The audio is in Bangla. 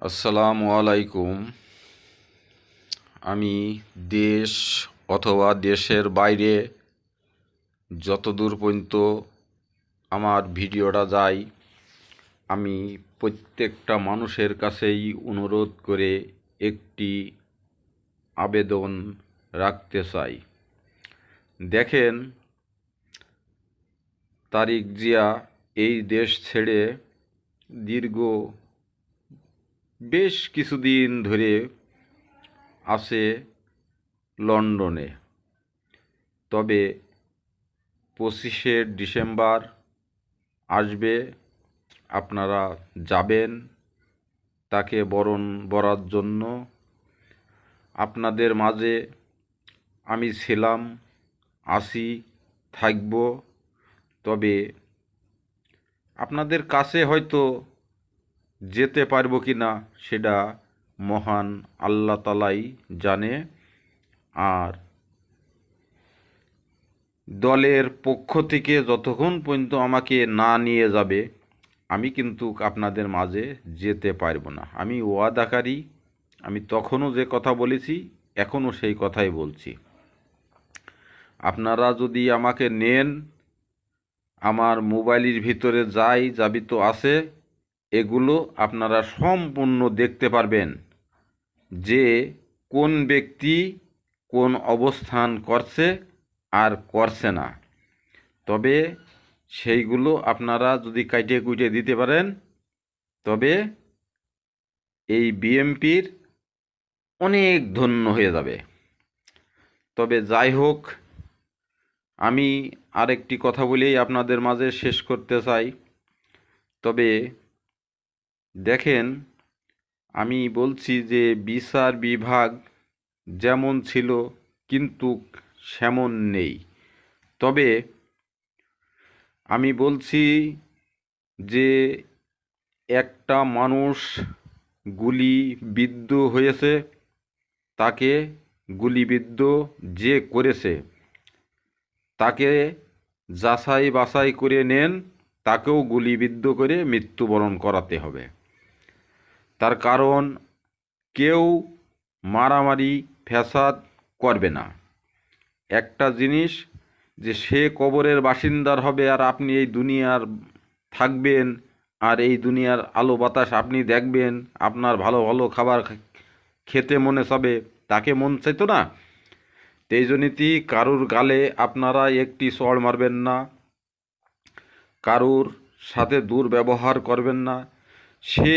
আসসালামু আলাইকুম। আমি দেশ অথবা দেশের বাইরে যতদূর পর্যন্ত আমার ভিডিওটা যায়, আমি প্রত্যেকটা মানুষের কাছেই অনুরোধ করে একটি আবেদন রাখতে চাই। দেখেন, তারিক জিয়া এই দেশ ছেড়ে দীর্ঘ বেশ কিছুদিন ধরে আছে লন্ডনে। তবে 25শে ডিসেম্বর আসবে, আপনারা যাবেন তাকে বরণ করার জন্য। আপনাদের মাঝে আমি ছিলাম, আছি, থাকব। তবে আপনাদের কাছে হয়তো যেতে পারবো কি না সেটা মহান আল্লাহ তাআলাই জানে। আর দলের পক্ষ থেকে যতক্ষণ পর্যন্ত আমাকে না নিয়ে যাবে, আমি কিন্তু আপনাদের মাঝে যেতে পারবো না। আমি ওয়াদাকারী। আমি তখনও যে কথা বলেছি, এখনও সেই কথাই বলছি। আপনারা যদি আমাকে নেন, আমার মোবাইলের ভিতরে যাবি তো আছে, এগুলো আপনারা সম্পূর্ণ দেখতে পারবেন যে কোন ব্যক্তি কোন অবস্থান করছে আর করছে না। তবে সেইগুলো আপনারা যদি কাইটে কুইটে দিতে পারেন, তবে এই বিএমপির অনেক ধন্য হয়ে যাবে। তবে যাই হোক, আমি আরেকটি কথা বলেই আপনাদের মাঝে শেষ করতে চাই। তবে দেখেন, আমি বলছি যে বিচার বিভাগ যেমন ছিল কিন্তু সেমন নেই। তবে আমি বলছি যে একটা মানুষ গুলিবিদ্ধ হয়েছে, তাকে গুলিবিদ্ধ যে করেছে তাকে যাচাই বাছাই করে নেন, তাকেও গুলিবিদ্ধ করে মৃত্যুবরণ করাতে হবে। তার কারণ, কেউ মারামারি ফ্যাসাদ করবে না। একটা জিনিস, যে সে কবরের বাসিন্দার হবে আর আপনি এই দুনিয়ার থাকবেন, আর এই দুনিয়ার আলো বাতাস আপনি দেখবেন, আপনার ভালো ভালো খাবার খেতে মনে চাবে, তাকে মন চাইতো না। তেজনীতি কারুর গালে আপনারা একটি চড় মারবেন না, কারুর সাথে দুর্ব্যবহার করবেন না। সে